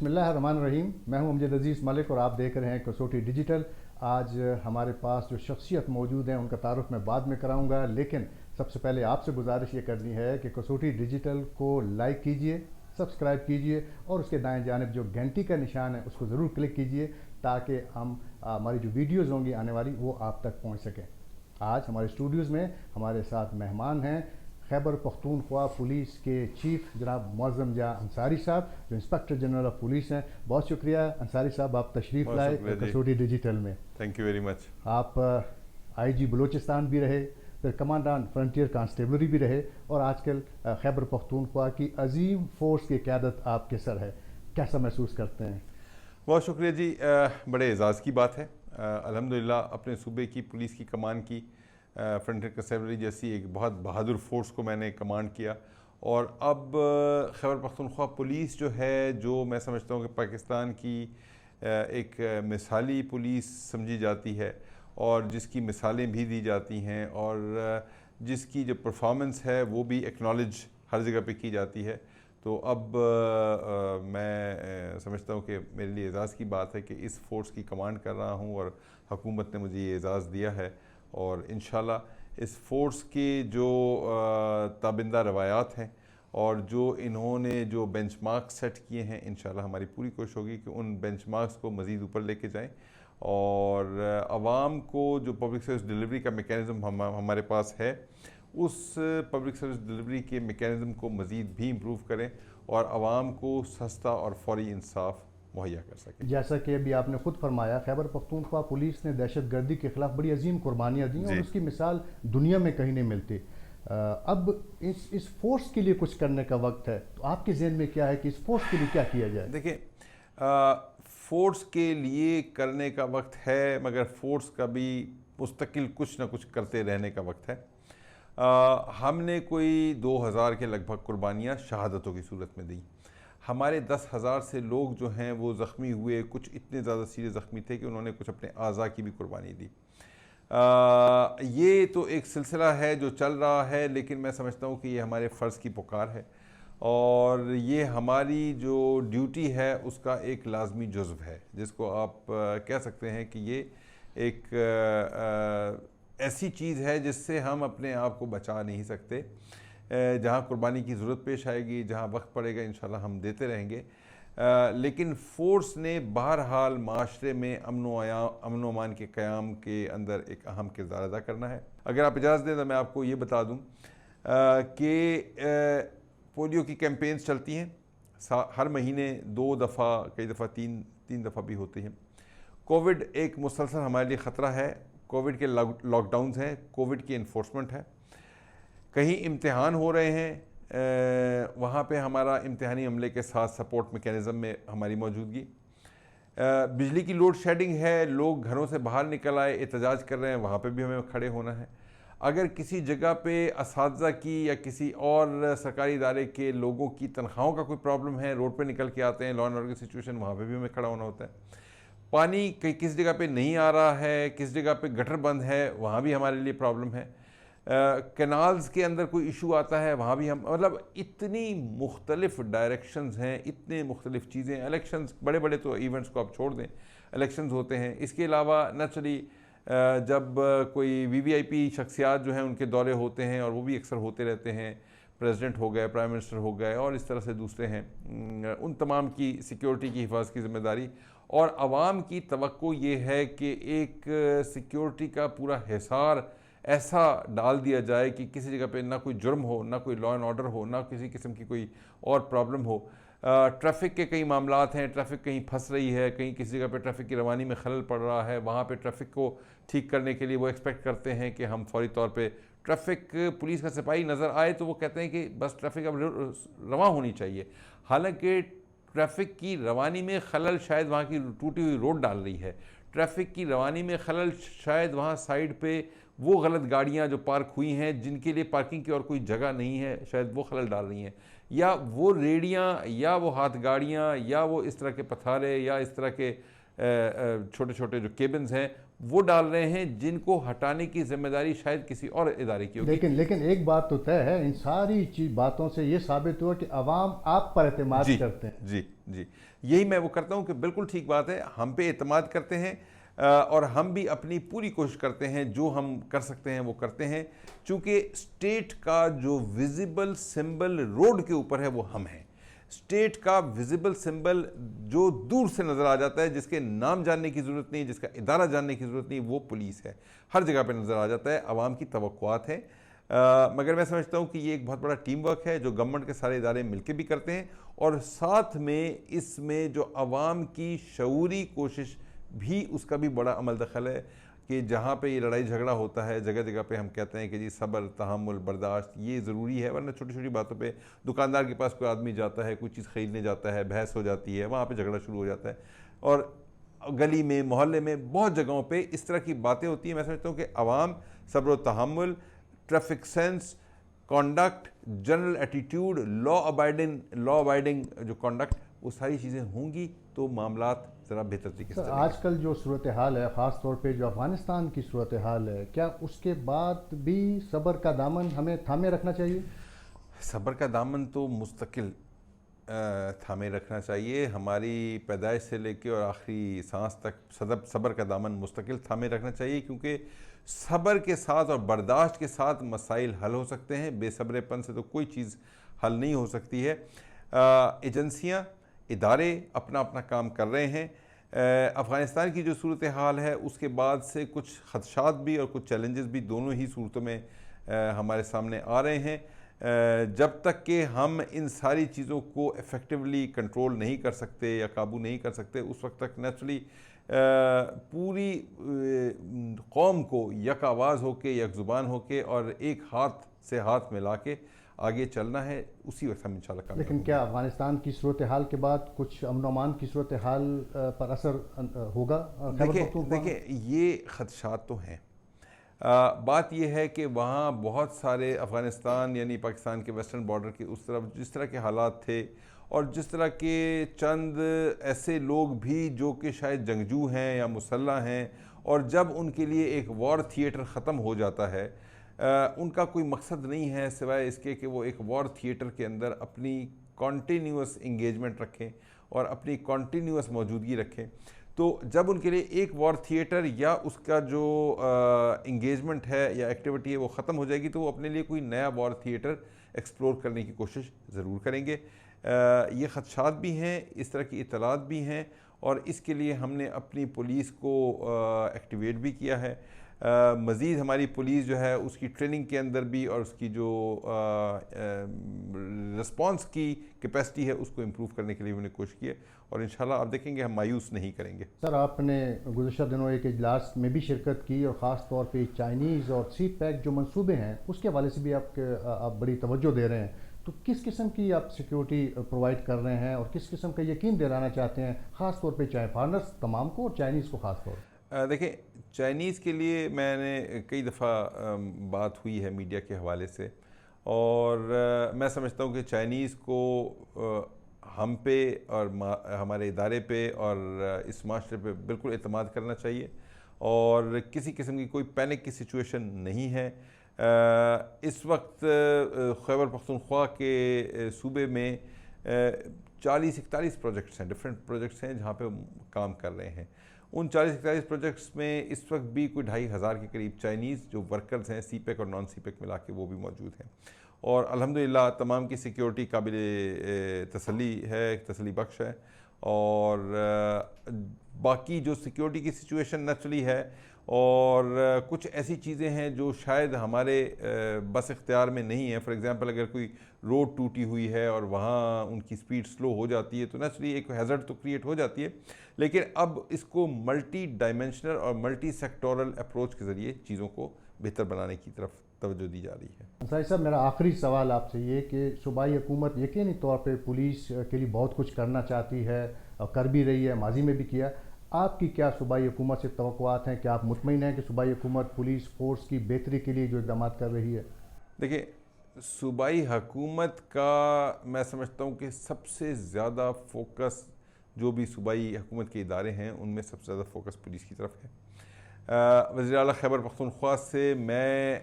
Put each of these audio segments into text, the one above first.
بسم اللہ الرحمن الرحیم. میں ہوں امجد عزیز ملک اور آپ دیکھ رہے ہیں کسوٹی ڈیجیٹل. آج ہمارے پاس جو شخصیت موجود ہیں ان کا تعارف میں بعد میں کراؤں گا، لیکن سب سے پہلے آپ سے گزارش یہ کرنی ہے کہ کسوٹی ڈیجیٹل کو لائک کیجئے، سبسکرائب کیجئے اور اس کے دائیں جانب جو گھنٹی کا نشان ہے اس کو ضرور کلک کیجئے تاکہ ہماری جو ویڈیوز ہوں گی آنے والی وہ آپ تک پہنچ سکیں. آج ہمارے اسٹوڈیوز میں ہمارے ساتھ مہمان ہیں خیبر پختونخوا پولیس کے چیف جناب معظم جاں انصاری صاحب جو انسپکٹر جنرل آف پولیس ہیں. بہت شکریہ انصاری صاحب آپ تشریف لائے کسوٹی ڈیجیٹل میں. Thank you very much. آپ آئی جی بلوچستان بھی رہے، پھر کمانڈان فرنٹیئر کانسٹیبلری بھی رہے اور آج کل خیبر پختونخوا کی عظیم فورس کی قیادت آپ کے سر ہے. کیسا محسوس کرتے ہیں؟ بہت شکریہ جی. بڑے اعزاز کی بات ہے. الحمدللہ اپنے صوبے کی پولیس کی کمان کی فرنٹیئر کنسٹیبلری جیسی ایک بہت بہادر فورس کو میں نے کمانڈ کیا، اور اب خیبر پختونخوا پولیس جو ہے، جو میں سمجھتا ہوں کہ پاکستان کی ایک مثالی پولیس سمجھی جاتی ہے اور جس کی مثالیں بھی دی جاتی ہیں اور جس کی جو پرفارمنس ہے وہ بھی ایکنالج ہر جگہ پہ کی جاتی ہے. تو اب میں سمجھتا ہوں کہ میرے لیے اعزاز کی بات ہے کہ اس فورس کی کمانڈ کر رہا ہوں اور حکومت نے مجھے یہ اعزاز دیا ہے، اور انشاءاللہ اس فورس کے جو تابندہ روایات ہیں اور جو انہوں نے جو بینچ مارک سیٹ کیے ہیں، انشاءاللہ ہماری پوری کوشش ہوگی کہ ان بینچ مارکس کو مزید اوپر لے کے جائیں اور عوام کو جو پبلک سروس ڈیلیوری کا میکینزم ہمارے پاس ہے اس پبلک سروس ڈیلیوری کے میکینزم کو مزید بھی امپروو کریں اور عوام کو سستا اور فوری انصاف مہیا کر سکیں. جیسا کہ ابھی آپ نے خود فرمایا خیبر پختونخوا پولیس نے دہشت گردی کے خلاف بڑی عظیم قربانیاں دی اور اس کی مثال دنیا میں کہیں نہیں ملتی. اب اس فورس کے لیے کچھ کرنے کا وقت ہے، تو آپ کے ذہن میں کیا ہے کہ اس فورس کے لیے کیا کیا جائے؟ دیکھیں، فورس کے لیے کرنے کا وقت ہے، مگر فورس کا بھی مستقل کچھ نہ کچھ کرتے رہنے کا وقت ہے. ہم نے کوئی 2000 کے لگ بھگ قربانیاں شہادتوں کی صورت میں دیں. ہمارے 10,000 سے لوگ جو ہیں وہ زخمی ہوئے، کچھ اتنے زیادہ سیریس زخمی تھے کہ انہوں نے کچھ اپنے اعضاء کی بھی قربانی دی. یہ تو ایک سلسلہ ہے جو چل رہا ہے، لیکن میں سمجھتا ہوں کہ یہ ہمارے فرض کی پکار ہے اور یہ ہماری جو ڈیوٹی ہے اس کا ایک لازمی جزو ہے، جس کو آپ کہہ سکتے ہیں کہ یہ ایک ایسی چیز ہے جس سے ہم اپنے آپ کو بچا نہیں سکتے. جہاں قربانی کی ضرورت پیش آئے گی، جہاں وقت پڑے گا، انشاءاللہ ہم دیتے رہیں گے. لیکن فورس نے بہرحال معاشرے میں امن و امان کے قیام کے اندر ایک اہم کردار ادا کرنا ہے. اگر آپ اجازت دیں تو میں آپ کو یہ بتا دوں کہ پولیو کی کیمپینز چلتی ہیں ہر مہینے 2 دفعہ، کئی دفعہ تین دفعہ بھی ہوتی ہیں. کووڈ ایک مسلسل ہمارے لیے خطرہ ہے. کووڈ کے لاک ڈاؤنز ہیں، کووڈ کی انفورسمنٹ ہے. کہیں امتحان ہو رہے ہیں، وہاں پہ ہمارا امتحانی عملے کے ساتھ سپورٹ میکینزم میں ہماری موجودگی. بجلی کی لوڈ شیڈنگ ہے، لوگ گھروں سے باہر نکل آئے احتجاج کر رہے ہیں، وہاں پہ بھی ہمیں کھڑے ہونا ہے. اگر کسی جگہ پہ اساتذہ کی یا کسی اور سرکاری ادارے کے لوگوں کی تنخواہوں کا کوئی پرابلم ہے، روڈ پہ نکل کے آتے ہیں، لا اینڈ آرڈر کی سچویشن، وہاں پہ بھی ہمیں کھڑا ہونا ہوتا ہے. پانی کس جگہ پہ نہیں آ رہا ہے، کس جگہ پہ گٹر بند ہے، وہاں بھی ہمارے لیے پرابلم ہے. کینالز کے اندر کوئی ایشو آتا ہے، وہاں بھی ہم مطلب اتنی مختلف ڈائریکشنز ہیں، اتنے مختلف چیزیں. الیکشنز بڑے بڑے تو ایونٹس کو آپ چھوڑ دیں، الیکشنز ہوتے ہیں. اس کے علاوہ نیچرلی جب کوئی VVIP شخصیات جو ہیں ان کے دورے ہوتے ہیں، اور وہ بھی اکثر ہوتے رہتے ہیں، پریزیڈنٹ ہو گئے، پرائم منسٹر ہو گئے اور اس طرح سے دوسرے ہیں، ان تمام کی سیکیورٹی کی حفاظت کی ذمہ داری اور عوام کی توقع یہ ہے کہ ایک سیکیورٹی کا پورا حصار ایسا ڈال دیا جائے کہ کسی جگہ پہ نہ کوئی جرم ہو، نہ کوئی لا اینڈ آرڈر ہو، نہ کسی قسم کی کوئی اور پرابلم ہو. ٹریفک کے کئی معاملات ہیں، ٹریفک کہیں پھنس رہی ہے، کہیں کسی جگہ پہ ٹریفک کی روانی میں خلل پڑ رہا ہے، وہاں پہ ٹریفک کو ٹھیک کرنے کے لیے وہ ایکسپیکٹ کرتے ہیں کہ ہم فوری طور پہ ٹریفک پولیس کا سپاہی نظر آئے تو وہ کہتے ہیں کہ بس ٹریفک اب رواں ہونی چاہیے. حالانکہ ٹریفک کی روانی میں خلل شاید وہاں کی ٹوٹی ہوئی روڈ ڈال رہی ہے، ٹریفک کی روانی میں خلل شاید وہاں سائیڈ پہ وہ غلط گاڑیاں جو پارک ہوئی ہیں جن کے لیے پارکنگ کی اور کوئی جگہ نہیں ہے، شاید وہ خلل ڈال رہی ہیں، یا وہ ریڑیاں یا وہ ہاتھ گاڑیاں یا وہ اس طرح کے پتھارے یا اس طرح کے چھوٹے چھوٹے جو کیبنز ہیں وہ ڈال رہے ہیں جن کو ہٹانے کی ذمہ داری شاید کسی اور ادارے کی ہوگی. لیکن ایک بات تو طے ہے، ان ساری باتوں سے یہ ثابت ہوا کہ عوام آپ پر اعتماد کرتے ہیں. جی جی یہی میں وہ کرتا ہوں کہ بالکل ٹھیک بات ہے، ہم پہ اعتماد کرتے ہیں اور ہم بھی اپنی پوری کوشش کرتے ہیں، جو ہم کر سکتے ہیں وہ کرتے ہیں، چونکہ اسٹیٹ کا جو ویزیبل سمبل روڈ کے اوپر ہے وہ ہم ہیں۔ اسٹیٹ کا ویزیبل سمبل جو دور سے نظر آ جاتا ہے، جس کے نام جاننے کی ضرورت نہیں، جس کا ادارہ جاننے کی ضرورت نہیں، وہ پولیس ہے، ہر جگہ پہ نظر آ جاتا ہے، عوام کی توقعات ہیں۔ مگر میں سمجھتا ہوں کہ یہ ایک بہت بڑا ٹیم ورک ہے جو گورنمنٹ کے سارے ادارے مل کے بھی کرتے ہیں، اور ساتھ میں اس میں جو عوام کی شعوری کوشش بھی، اس کا بھی بڑا عمل دخل ہے کہ جہاں پہ یہ لڑائی جھگڑا ہوتا ہے جگہ جگہ پہ ہم کہتے ہیں کہ جی صبر، تحمل، برداشت یہ ضروری ہے، ورنہ چھوٹی چھوٹی باتوں پہ دکاندار کے پاس کوئی آدمی جاتا ہے، کوئی چیز خریدنے جاتا ہے، بحث ہو جاتی ہے، وہاں پہ جھگڑا شروع ہو جاتا ہے، اور گلی میں، محلے میں، بہت جگہوں پہ اس طرح کی باتیں ہوتی ہیں۔ میں سمجھتا ہوں کہ عوام صبر و تحمل، traffic sense, conduct, general attitude, law abiding جو کانڈکٹ، وہ ساری چیزیں ہوں گی تو معاملات ذرا بہتر طریقے سے چلیں گے۔ آج کل جو صورتحال ہے، خاص طور پہ جو افغانستان کی صورتحال ہے، کیا اس کے بعد بھی صبر کا دامن ہمیں تھامے رکھنا چاہیے؟ صبر کا دامن تو مستقل تھامے رکھنا چاہیے، ہماری پیدائش سے لے کے اور آخری سانس تک صبر کا دامن مستقل تھامے رکھنا چاہیے، کیونکہ صبر کے ساتھ اور برداشت کے ساتھ مسائل حل ہو سکتے ہیں، بے صبرے پن سے تو کوئی چیز حل نہیں ہو سکتی ہے۔ ایجنسیاں، ادارے اپنا اپنا کام کر رہے ہیں۔ افغانستان کی جو صورتحال ہے اس کے بعد سے کچھ خدشات بھی اور کچھ چیلنجز بھی دونوں ہی صورتوں میں ہمارے سامنے آ رہے ہیں۔ جب تک کہ ہم ان ساری چیزوں کو ایفیکٹولی کنٹرول نہیں کر سکتے یا قابو نہیں کر سکتے، اس وقت تک نیچرلی پوری قوم کو یک آواز ہو کے، یک زبان ہو کے اور ایک ہاتھ سے ہاتھ ملا کے آگے چلنا ہے، اسی وقت ہم انشاءاللہ کامیاب ہوں گے۔ لیکن کیا افغانستان کی صورتحال کے بعد کچھ امن و امان کی صورتحال پر اثر ہوگا؟ دیکھیں یہ خدشات تو ہیں، بات یہ ہے کہ وہاں بہت سارے افغانستان یعنی پاکستان کے ویسٹرن بارڈر کے اس طرف جس طرح کے حالات تھے، اور جس طرح کے چند ایسے لوگ بھی جو کہ شاید جنگجو ہیں یا مسلح ہیں، اور جب ان کے لیے ایک وار تھیٹر ختم ہو جاتا ہے، ان کا کوئی مقصد نہیں ہے سوائے اس کے کہ وہ ایک وار تھیٹر کے اندر اپنی کنٹینیوس انگیجمنٹ رکھیں اور اپنی کنٹینیوس موجودگی رکھیں، تو جب ان کے لیے ایک وار تھیٹر یا اس کا جو انگیجمنٹ ہے یا ایکٹیویٹی ہے وہ ختم ہو جائے گی، تو وہ اپنے لیے کوئی نیا وار تھیٹر ایکسپلور کرنے کی کوشش ضرور کریں گے۔ یہ خدشات بھی ہیں، اس طرح کی اطلاعات بھی ہیں، اور اس کے لیے ہم نے اپنی پولیس کو ایکٹیویٹ بھی کیا ہے۔ مزید ہماری پولیس جو ہے اس کی ٹریننگ کے اندر بھی اور اس کی جو رسپانس کی کیپیسٹی ہے اس کو امپروو کرنے کے لیے ہم نے کوشش کی ہے، اور انشاءاللہ آپ دیکھیں گے ہم مایوس نہیں کریں گے۔ سر، آپ نے گزشتہ دنوں ایک اجلاس میں بھی شرکت کی، اور خاص طور پہ چائنیز اور سی پیک جو منصوبے ہیں اس کے حوالے سے بھی آپ بڑی توجہ دے رہے ہیں، تو کس قسم کی آپ سیکیورٹی پرووائڈ کر رہے ہیں اور کس قسم کا یقین دلانا چاہتے ہیں، خاص طور پہ چائے فارنرز تمام کو اور چائنیز کو خاص طور؟ دیکھیں چائنیز کے لیے میں نے کئی دفعہ بات ہوئی ہے میڈیا کے حوالے سے، اور میں سمجھتا ہوں کہ چائنیز کو ہم پہ اور ہمارے ادارے پہ اور اس معاشرے پہ بالکل اعتماد کرنا چاہیے، اور کسی قسم کی کوئی پینک کی سچویشن نہیں ہے۔ اس وقت خیبر پختونخوا کے صوبے میں 40-41 پروجیکٹس ہیں، ڈفرینٹ پروجیکٹس ہیں جہاں پہ کام کر رہے ہیں۔ ان 40-41 پروجیکٹس میں اس وقت بھی کوئی 2500 کے قریب چائنیز جو ورکرز ہیں، سی پیک اور نان سی پیک ملا کے، وہ بھی موجود ہیں، اور الحمدللہ تمام کی سیکیورٹی قابل تسلی ہے، تسلی بخش ہے، اور باقی جو سیکیورٹی کی سچویشن نیچرلی ہے، اور کچھ ایسی چیزیں ہیں جو شاید ہمارے بس اختیار میں نہیں ہیں۔ فار ایگزامپل اگر کوئی روڈ ٹوٹی ہوئی ہے اور وہاں ان کی سپیڈ سلو ہو جاتی ہے تو نیچرلی ایک ہیزرڈ تو کریٹ ہو جاتی ہے، لیکن اب اس کو ملٹی ڈائمینشنل اور ملٹی سیکٹورل اپروچ کے ذریعے چیزوں کو بہتر بنانے کی طرف توجہ دی جا رہی ہے۔ انصاری صاحب، میرا آخری سوال آپ سے یہ کہ صوبائی حکومت یقینی طور پہ پولیس کے لیے بہت کچھ کرنا چاہتی ہے اور کر بھی رہی ہے، ماضی میں بھی کیا، آپ کی کیا صوبائی حکومت سے توقعات ہیں؟ کیا آپ مطمئن ہیں کہ صوبائی حکومت پولیس فورس کی بہتری کے لیے جو اقدامات کر رہی ہے؟ دیکھیں صوبائی حکومت کا میں سمجھتا ہوں کہ سب سے زیادہ فوکس جو بھی صوبائی حکومت کے ادارے ہیں ان میں سب سے زیادہ فوکس پولیس کی طرف ہے۔ وزیر اعلیٰ خیبر پختونخوا سے میں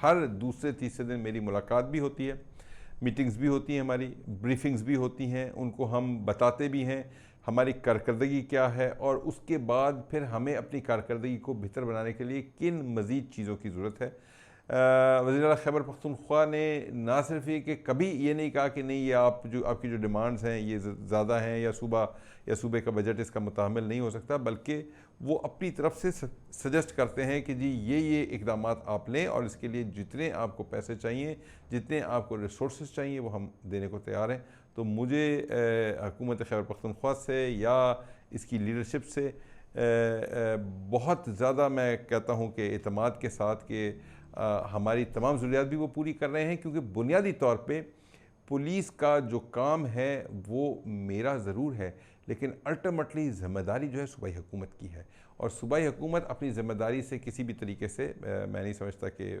ہر دوسرے تیسرے دن میری ملاقات بھی ہوتی ہے۔ میٹنگز بھی ہوتی ہیں ہماری، بریفنگز بھی ہوتی ہیں، ان کو ہم بتاتے بھی ہیں ہماری کارکردگی کیا ہے، اور اس کے بعد پھر ہمیں اپنی کارکردگی کو بہتر بنانے کے لیے کن مزید چیزوں کی ضرورت ہے۔ وزیر اعلیٰ خیبر پختونخوا نے نہ صرف یہ کہ کبھی یہ نہیں کہا کہ نہیں یہ آپ کی جو ڈیمانڈز ہیں یہ زیادہ ہیں یا صوبے کا بجٹ اس کا متحمل نہیں ہو سکتا، بلکہ وہ اپنی طرف سے سجیسٹ کرتے ہیں کہ جی یہ اقدامات آپ لیں، اور اس کے لیے جتنے آپ کو پیسے چاہیے، جتنے آپ کو ریسورسز چاہیے، وہ ہم دینے کو تیار ہیں۔ تو مجھے حکومت خیبر پختونخوا سے یا اس کی لیڈرشپ سے بہت زیادہ میں کہتا ہوں کہ اعتماد کے ساتھ کہ ہماری تمام ضروریات بھی وہ پوری کر رہے ہیں، کیونکہ بنیادی طور پہ پولیس کا جو کام ہے وہ میرا ضرور ہے، لیکن الٹیمیٹلی ذمہ داری جو ہے صوبائی حکومت کی ہے، اور صوبائی حکومت اپنی ذمہ داری سے کسی بھی طریقے سے میں نہیں سمجھتا کہ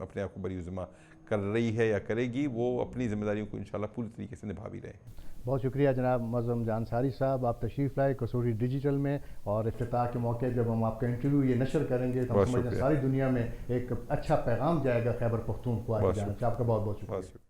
اپنے آپ کو بری ذمہ کر رہی ہے یا کرے گی، وہ اپنی ذمہ داریوں کو انشاءاللہ پوری طریقے سے نبھا بھی رہے ہیں۔ بہت شکریہ جناب معظم جانصاری صاحب، آپ تشریف لائے کسوٹی ڈیجیٹل میں، اور افتتاح کے موقع جب ہم آپ کا انٹرویو یہ نشر کریں گے تو ہم سمجھتے ہیں ساری دنیا میں ایک اچھا پیغام جائے گا خیبر پختونخوا کی جانب سے۔ آپ کا بہت بہت شکریہ۔